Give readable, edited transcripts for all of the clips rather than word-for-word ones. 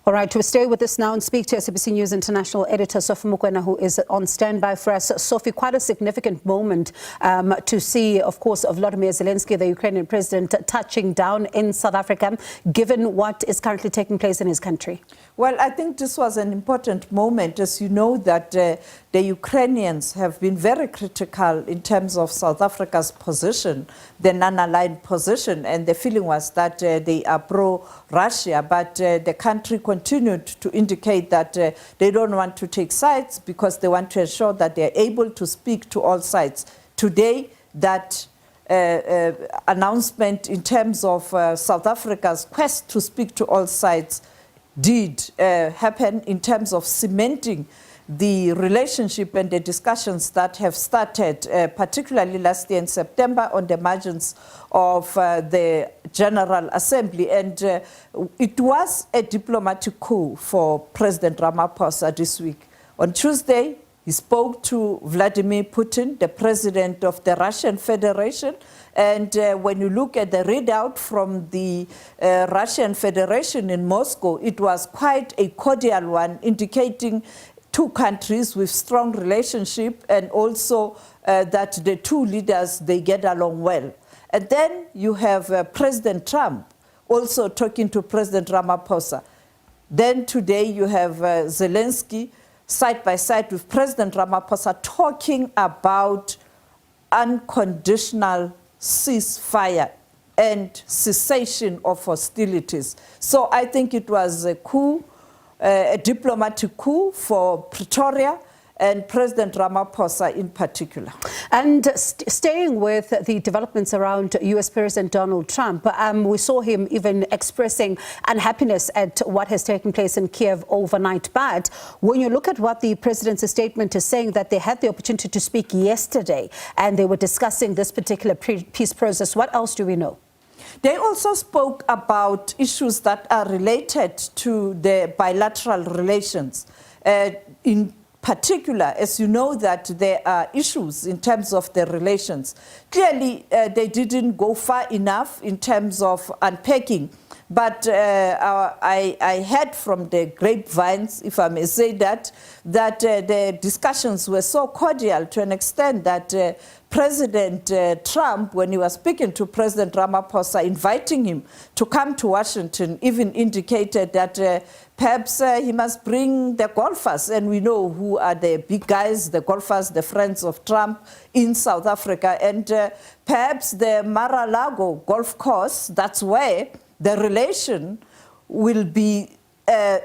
All right, we'll stay with us now and speak to SABC News International Editor Sophie Mokoena, who is on standby for us. Sophie, quite a significant moment to see, of course, of Volodymyr Zelenskyy, the Ukrainian president, touching down in South Africa, given what is currently taking place in his country. Well, I think this was an important moment. As you know, that the Ukrainians have been very critical in terms of South Africa's position, the non-aligned position, and the feeling was that they are pro-Russia, but the country continued to indicate that they don't want to take sides because they want to ensure that they're able to speak to all sides. Today, that announcement in terms of South Africa's quest to speak to all sides did happen in terms of cementing the relationship and the discussions that have started, particularly last year in September, on the margins of the General Assembly. And it was a diplomatic coup for President Ramaphosa this week. On Tuesday, he spoke to Vladimir Putin, the president of the Russian Federation. And when you look at the readout from the Russian Federation in Moscow, it was quite a cordial one, indicating two countries with strong relationship and also that the two leaders, they get along well. And then you have President Trump also talking to President Ramaphosa. Then today you have Zelenskyy side by side with President Ramaphosa talking about unconditional ceasefire and cessation of hostilities. So I think it was a coup, a diplomatic coup for Pretoria and President Ramaphosa in particular. And staying with the developments around U.S. President Donald Trump, we saw him even expressing unhappiness at what has taken place in Kiev overnight. But when you look at what the president's statement is saying, that they had the opportunity to speak yesterday and they were discussing this particular peace process, what else do we know? They also spoke about issues that are related to the bilateral relations. In particular, as you know, that there are issues in terms of the relations. Clearly, they didn't go far enough in terms of unpacking. But I heard from the grapevines, if I may say that the discussions were so cordial to an extent that President Trump, when he was speaking to President Ramaphosa, inviting him to come to Washington, even indicated that perhaps he must bring the golfers. And we know who are the big guys, the golfers, the friends of Trump in South Africa. And perhaps the Mar-a-Lago golf course, that's where the relation will be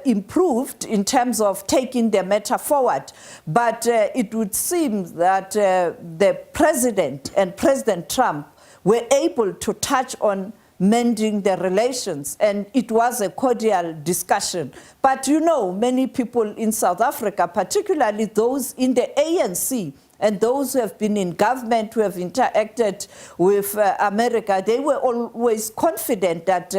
improved in terms of taking the matter forward. But it would seem that the president and President Trump were able to touch on mending the relations, and it was a cordial discussion. But you know, many people in South Africa, particularly those in the ANC, and those who have been in government, who have interacted with America, they were always confident that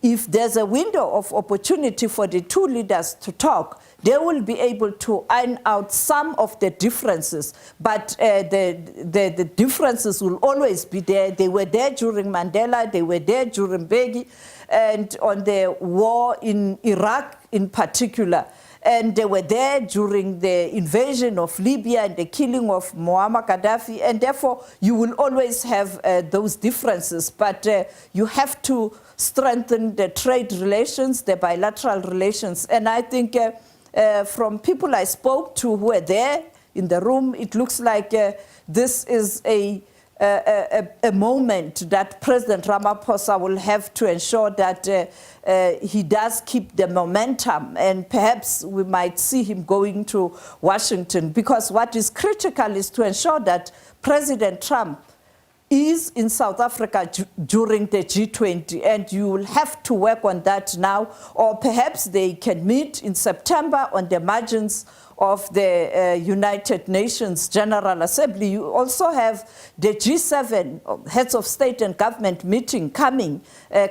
if there's a window of opportunity for the two leaders to talk, they will be able to iron out some of the differences. But the differences will always be there. They were there during Mandela, they were there during Beggy, and on the war in Iraq in particular. And they were there during the invasion of Libya and the killing of Muammar Gaddafi. And therefore, you will always have those differences. But you have to strengthen the trade relations, the bilateral relations. And I think from people I spoke to who were there in the room, it looks like this is a moment that President Ramaphosa will have to ensure that he does keep the momentum, and perhaps we might see him going to Washington, because what is critical is to ensure that President Trump is in South Africa during the G20, and you will have to work on that now, or perhaps they can meet in September on the margins of the United Nations General Assembly. You also have the G7 heads of state and government meeting coming,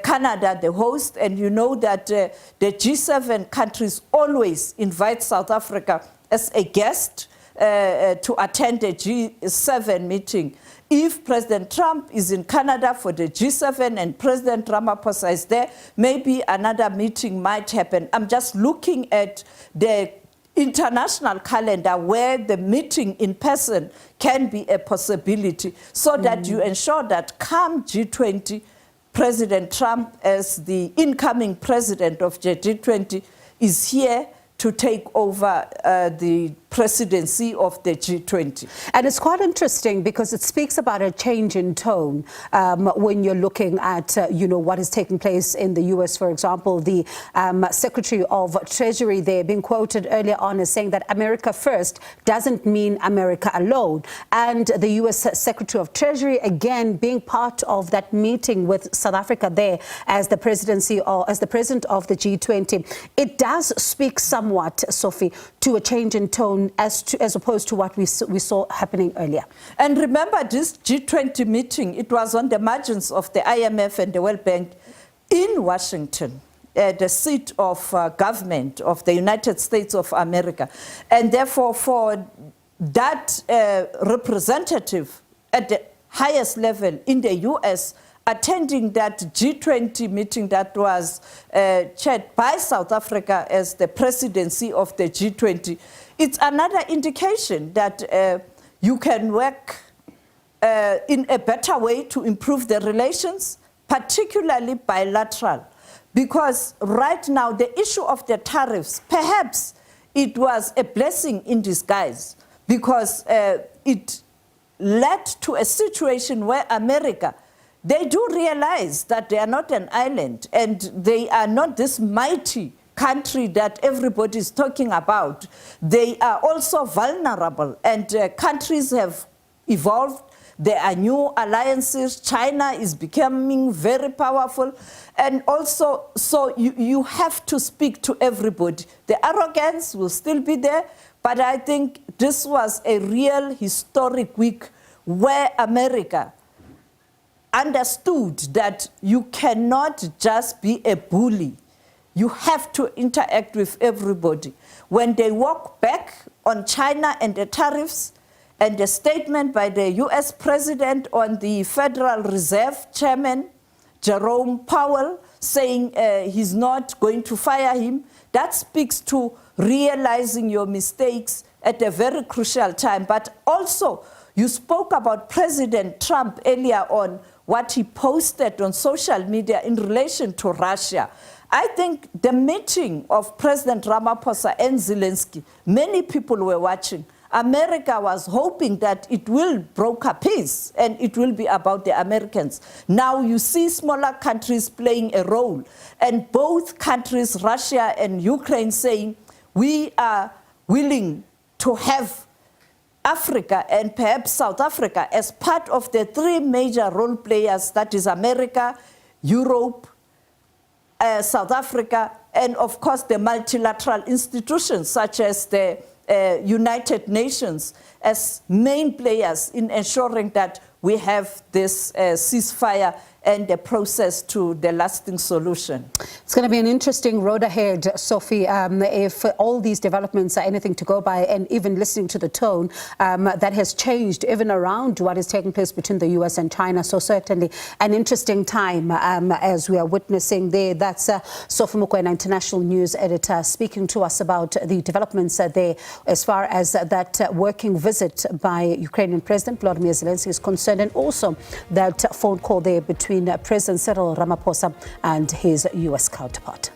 Canada the host, and you know that the G7 countries always invite South Africa as a guest to attend a G7 meeting. If President Trump is in Canada for the G7 and President Ramaphosa is there, maybe another meeting might happen. I'm just looking at the international calendar where the meeting in person can be a possibility, so that you ensure that come G20, President Trump, as the incoming president of the G20, is here to take over the presidency of the G20. And it's quite interesting because it speaks about a change in tone when you're looking at, what is taking place in the U.S. For example, the Secretary of Treasury there being quoted earlier on as saying that America first doesn't mean America alone. And the U.S. Secretary of Treasury, again, being part of that meeting with South Africa there as the presidency or as the president of the G20. It does speak somewhat, Sophie, to a change in tone as opposed to what we saw happening earlier. And remember, this G20 meeting, it was on the margins of the IMF and the World Bank in Washington, the seat of government of the United States of America. And therefore, for that representative at the highest level in the U.S., attending that G20 meeting that was chaired by South Africa as the presidency of the G20, it's another indication that you can work in a better way to improve the relations, particularly bilateral. Because right now, the issue of the tariffs, perhaps it was a blessing in disguise, because it led to a situation where America, they do realize that they are not an island and they are not this mighty country that everybody is talking about. They are also vulnerable, and countries have evolved. There are new alliances. China is becoming very powerful. And also, so you have to speak to everybody. The arrogance will still be there, but I think this was a real historic week where America understood that you cannot just be a bully. You have to interact with everybody. When they walk back on China and the tariffs, and the statement by the US President on the Federal Reserve Chairman, Jerome Powell, saying he's not going to fire him, that speaks to realizing your mistakes at a very crucial time. But also, you spoke about President Trump earlier on, what he posted on social media in relation to Russia. I think the meeting of President Ramaphosa and Zelenskyy, many people were watching. America was hoping that it will broker peace and it will be about the Americans. Now you see smaller countries playing a role, and both countries, Russia and Ukraine, saying we are willing to have Africa and perhaps South Africa as part of the three major role players, that is America, Europe, South Africa, and of course the multilateral institutions such as the United Nations, as main players in ensuring that we have this ceasefire and the process to the lasting solution. It's going to be an interesting road ahead, Sophie, if all these developments are anything to go by, and even listening to the tone that has changed even around what is taking place between the US and China. So certainly an interesting time as we are witnessing there. That's Sophie Mokoena, international news editor, speaking to us about the developments there as far as that working visit by Ukrainian President Volodymyr Zelenskyy is concerned, and also that phone call there between President Cyril Ramaphosa and his US counterpart.